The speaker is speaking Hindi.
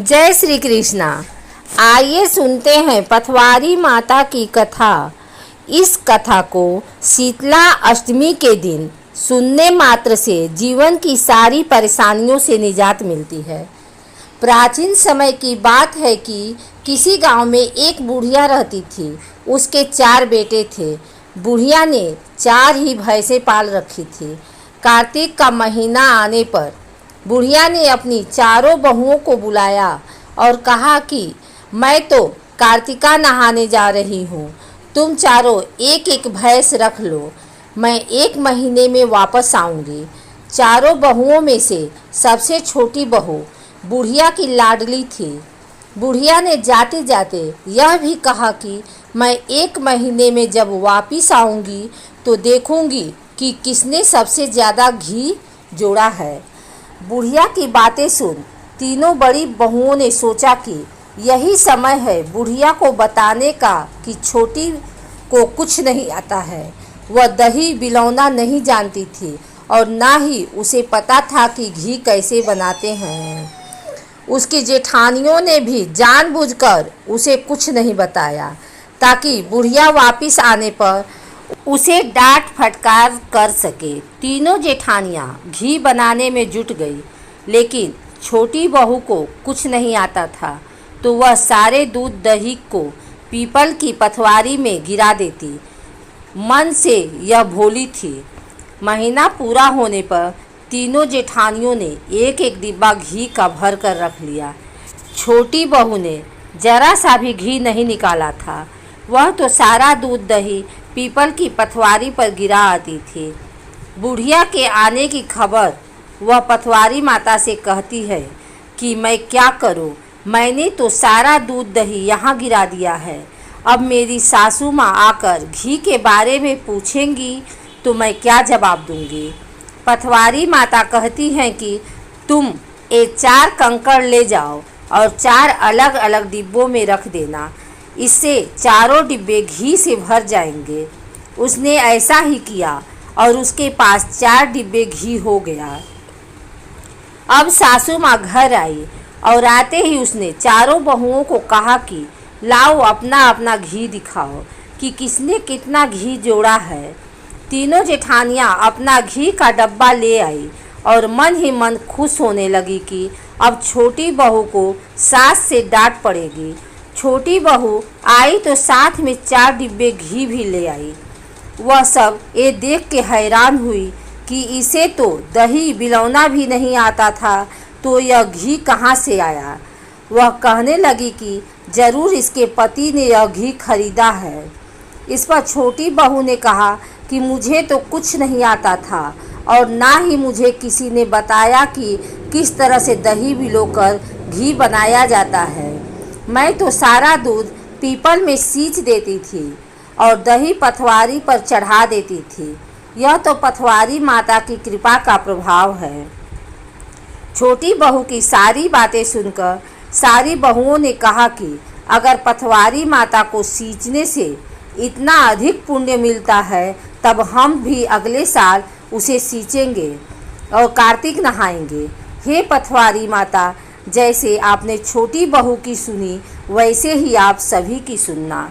जय श्री कृष्णा। आइए सुनते हैं पथवारी माता की कथा। इस कथा को शीतला अष्टमी के दिन सुनने मात्र से जीवन की सारी परेशानियों से निजात मिलती है। प्राचीन समय की बात है कि किसी गांव में एक बुढ़िया रहती थी। उसके 4 बेटे थे। बुढ़िया ने 4 ही भैंसें पाल रखी थी। कार्तिक का महीना आने पर बुढ़िया ने अपनी चारों बहुओं को बुलाया और कहा कि मैं तो कार्तिका नहाने जा रही हूँ, तुम चारों एक एक भैंस रख लो, मैं 1 महीने में वापस आऊँगी। चारों बहुओं में से सबसे छोटी बहू बुढ़िया की लाडली थी। बुढ़िया ने जाते जाते यह भी कहा कि मैं 1 महीने में जब वापस आऊँगी तो देखूँगी कि किसने सबसे ज़्यादा घी जोड़ा है। बुढ़िया की बातें सुन तीनों बड़ी बहुओं ने सोचा कि यही समय है बुढ़िया को बताने का कि छोटी को कुछ नहीं आता है। वह दही बिलौना नहीं जानती थी और ना ही उसे पता था कि घी कैसे बनाते हैं। उसकी जेठानियों ने भी जानबूझकर उसे कुछ नहीं बताया ताकि बुढ़िया वापस आने पर उसे डांट फटकार कर सके। तीनों जेठानियाँ घी बनाने में जुट गई, लेकिन छोटी बहू को कुछ नहीं आता था तो वह सारे दूध दही को पीपल की पथवारी में गिरा देती। मन से यह भोली थी। महीना पूरा होने पर तीनों जेठानियों ने एक एक डिब्बा घी का भर कर रख लिया। छोटी बहू ने जरा सा भी घी नहीं निकाला था। वह तो सारा दूध दही पीपल की पथवारी पर गिरा आती थी। बुढ़िया के आने की खबर वह पथवारी माता से कहती है कि मैं क्या करूं, मैंने तो सारा दूध दही यहाँ गिरा दिया है। अब मेरी सासू माँ आकर घी के बारे में पूछेंगी तो मैं क्या जवाब दूंगी। पथवारी माता कहती हैं कि तुम ये 4 कंकड़ ले जाओ और 4 अलग अलग डिब्बों में रख देना, इससे चारों डिब्बे घी से भर जाएंगे। उसने ऐसा ही किया और उसके पास 4 डिब्बे घी हो गया। अब सासू माँ घर आई और आते ही उसने चारों बहुओं को कहा कि लाओ अपना अपना घी दिखाओ कि किसने कितना घी जोड़ा है। तीनों जेठानियाँ अपना घी का डब्बा ले आई और मन ही मन खुश होने लगी कि अब छोटी बहू को सास से डांट पड़ेगी। छोटी बहू आई तो साथ में 4 डिब्बे घी भी ले आई। वह सब ये देख के हैरान हुई कि इसे तो दही बिलौना भी नहीं आता था तो यह घी कहाँ से आया। वह कहने लगी कि ज़रूर इसके पति ने यह घी खरीदा है। इस पर छोटी बहू ने कहा कि मुझे तो कुछ नहीं आता था और ना ही मुझे किसी ने बताया कि किस तरह से दही बिलोकर घी बनाया जाता है। मैं तो सारा दूध पीपल में सींच देती थी और दही पथवारी पर चढ़ा देती थी। यह तो पथवारी माता की कृपा का प्रभाव है। छोटी बहू की सारी बातें सुनकर सारी बहुओं ने कहा कि अगर पथवारी माता को सींचने से इतना अधिक पुण्य मिलता है तब हम भी अगले साल उसे सींचेंगे और कार्तिक नहाएंगे। हे पथवारी माता, जैसे आपने छोटी बहू की सुनी वैसे ही आप सभी की सुनना।